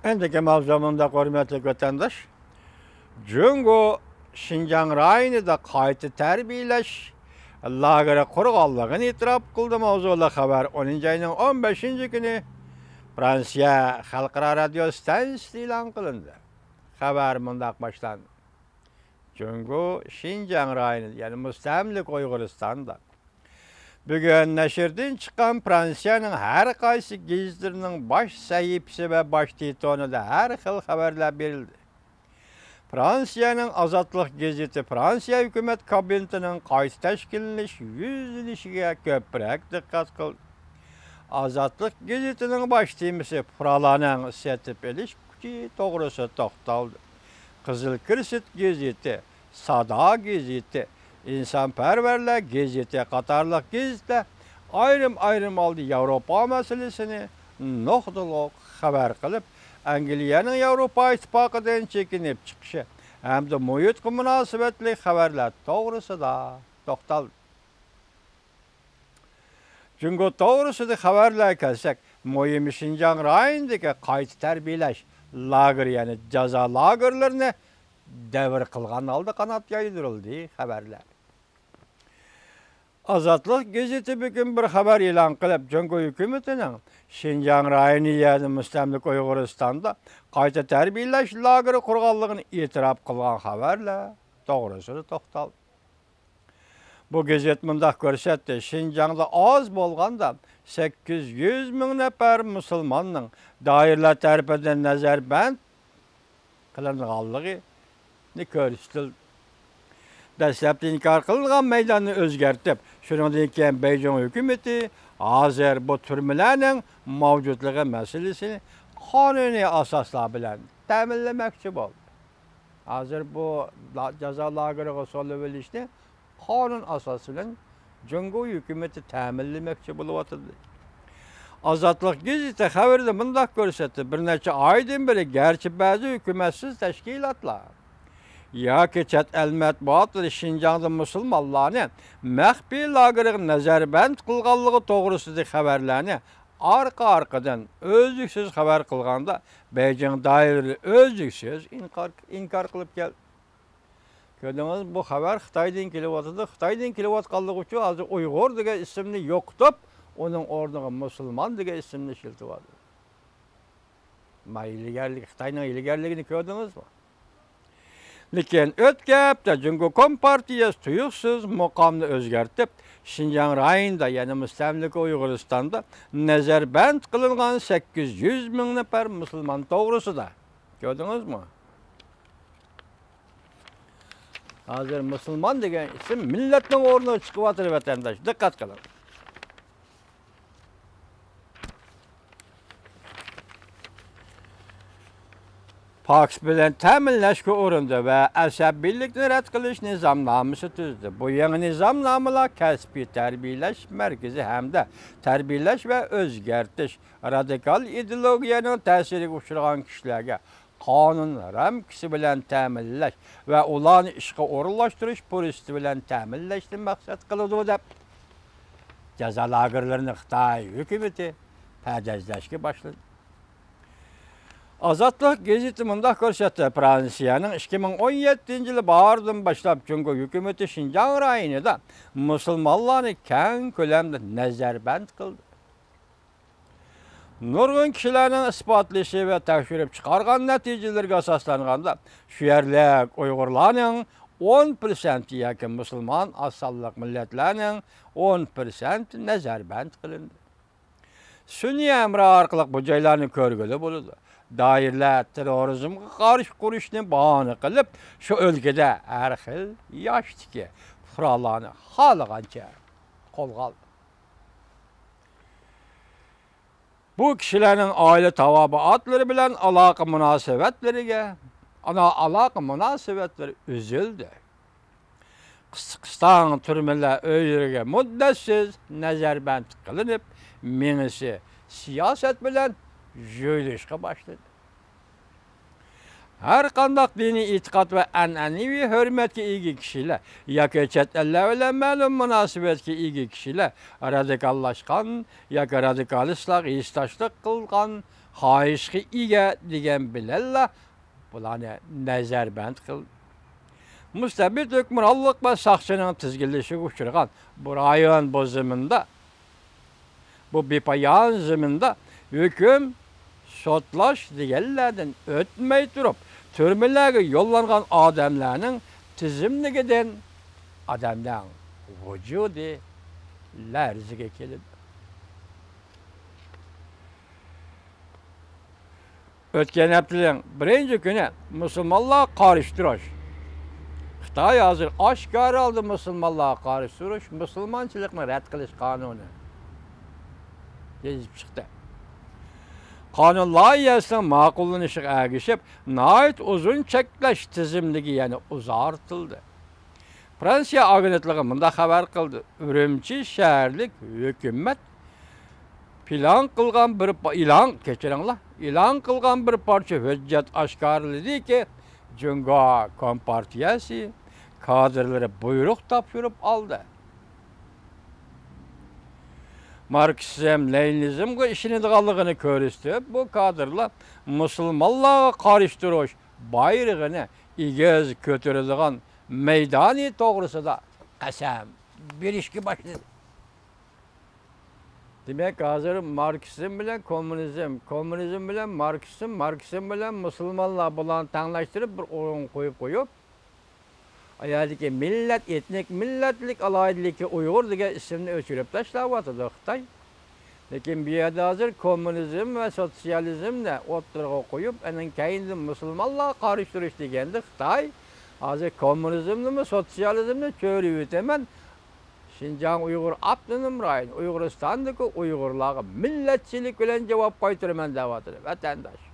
Endiki mavzumunda hürmetli vatandaş, Cungo Şinjan rayonida qayta tarbiyalash lageri qurganligini e'tirof qildi. Mavzuli xabar 10-oyning 15-kuni Fransiya xalqaro radio stansiyasida e'lon qilindi. Xabar mundaq boshlandi. Cungo Şinjan rayoni, ya'ni mustamlik Uyg'uristonda bugun nashrdan chiqqan Fransiyaning har qaysi gazetlarining bosh sahifasi va bosh titonida har xil xabarlar berildi. Fransiyaning Azadlık gazeti Fransiya hukumat kabinetining qayta tashkillanish yuzlanishiga ko'proq diqqat qildi. Azadlık gazetining bosh temasi fuqarolarning setib olish kuchi to'g'risida to'xtaldi. Qizil Kirsit gazeti, Sada gazeti, İnsanperverler gazeti qatorliq gazetlar ayrim oldi Yevropa masalasini nuqtaliq xabar qilib, Angliyaning Yevropa ittifoqidan chekinib chiqishi hamda muhitga munosabatli xabarlar to'g'risida to'xtaldi. Jungo to'g'risida xabarlar kelsak, muhim Şinjan rayonidagi qayta tarbiyalash lager, ya'ni jazo lagerlarini davr qilgan holda qanot yaydirildi xabarlar. Azadlık gazeti bugün bir xabar e'lon qilib, Jungo hukumatining Şinjan rayoni, ya'ni mustamlik Uyg'uristonda qayta tarbiyalash lageri qurganligini e'tirof qilgan xabarlar to'g'risida to'xtaldi. Bu gazet mundaq ko'rsatdi: Şinjanda oz bo'lganda 800 ming nafar musulmonning doiralar tarafidan nazarband qilinganligi ko'rsatildi. Dastlabki inkor qilingan maydonni o'zgartib, shuningdek keyin Beijing hukumati hozir bu turmalarning mavjudligi masalasini qonuniy asoslar bilan ta'minlamoqchi bo'ldi. Hozir bu jazo lageriga solib olishni qonun asosi bilan Jungo hukumati ta'minlamoqchi bo'lyapti. Azadlık gazeti xabarida bunday ko'rsatdi: bir necha oydan beri garchi ba'zi hukumatsiz tashkilotlar yoki chet el matbuotlari Şinjanda musulmonlarni maxfiy lagerga nazarband qilganligi to'g'risidagi xabarlarni orqa-orqadan o'zliksiz xabar qilganda, Beijing doiralari o'zliksiz inkor qilib keldi. Ko'rdingiz, bu xabar Xitoydan kelyapti. Xitoydan kelayotganligi uchun hozir Uyg'ur degan ismni yo'qotib, uning o'rniga musulmon degan ismni ishlatyapti. Mayligarlik, Xitoyning ilgarligini ko'rdingizmi? Lekin o'tgan hafta Jungo Kompartiyasi tuyuqsiz muqomni o'zgartib, Şinjan rayonida, ya'ni mustamlik Uyg'uristonda nazarband qilingan 800 ming nafar musulmon to'g'risida. Ko'rdingizmi? Hozir musulmon degan ism millatning o'rniga chiqyapti vatandosh. Diqqat qiling. Paks bilan ta'minlashga urindi va asabiylikni rad qilish nizomnomasi tuzdi. Bu yangi nizomnomalar kasbiy tarbiyalash markazi hamda tarbiyalash va o'zgartish radikal ideologiyaning ta'siriga uchragan kishilarga qonun ramkasi bilan ta'minlash va ularni ishga o'rinlashtirish puristi bilan ta'minlashni maqsad qiladi deb jazo lagerlarini Xitoy hukumati pajazlashga boshladi. Azadlık gazeti mundaq ko'rsatdi: Fransiyaning 2017-yil bahordan boshlab Jungo hukumati Şinjan rayonida musulmonlarni keng ko'lamda nazarband qildi. Nurg'un kishilarning isbotlashi va tekshirib chiqargan natijalarga asoslanganda, shu yerlik Uyg'urlarning 10% yoki musulmon asalliq millatlarning 10% nazarband qilindi. Sunniy amri orqali bu joylarni ko'rgili bo'ladi. Doirlar terrorizmga qarshi kurashni bahona qilib, shu o'lkada har xil yoshdagi fuqarolarni xohlagancha qo'lga oldi. Bu kishilarning oila tavobiatlari bilan aloqa munosabatlari uzildi. Qisqiston turmalar o'ylariga muddatsiz nazarband qilinib, mengisi siyosat bilan joylashga boshladi. Her kandak dini itikat ve en'enevi hürmetki ilgi kişiler, yaka chet eller ile ma'lum münasebetki ilgi kişiler, radikallaşkan, yaka radikalistlar istaşlık kılgan, hayışki ige digen bilerler, bularını nezerbend kıl. Müstebit hükmürallık ve sakçının tizgilişi uçurgan bu rayon bozumunda, bu bipayan zımında hüküm sotlaş digellerden ötmey durup, türmelerge yollangan adamlarının tizimligiden adamdan vücudi lerzige kelib. Ötken heptilen birinci güne Müslümanlığa karıştırış. Xitay hazır aşkar aldı Müslümanlığa karıştırış, Müslümançılıkını red kılış kanunu. Gezip çıktı. Kanun layihəsinin makullanışı ergişip, nait uzun çekleş tizimligi yani uzartıldı. Fransiya agentliği bunda haber kıldı. Ürümçi şəhərlik hükümet ilan kılgan bir parça hüccet aşkarlıdı ki, Cunga Kompartiyası kadrları buyruk tapşırıp aldı. Marksizm, Leninizm işini dağılığını körüstü. Bu kadırla Müslümanlığa karıştırış bayrağını igez kötürüdüğün meydani doğrusu da kasem bir işki başladı. Demek hazır Marksizm bilen komünizm bilen Marksizm bilen Müslümanlığa bulan tanlaştırıp bir oyun koyup ayadaki millet, etnik milletlik alayidliki Uygur diye isimini öçürüp taşlavatıdı Xitay. Lekin bir yerde hazır komünizm ve sosyalizmle oturuğa koyup onun kendi Müslümanlığa karıştırış degendi Xitay. Hazır komünizmli mi sosyalizmli çörüyüt hemen Şinjan Uygur Abdunum Rayın, Uyguristan'daki Uygurlarga milletçilik bilen cevap koyturman davatıdı vatandaş.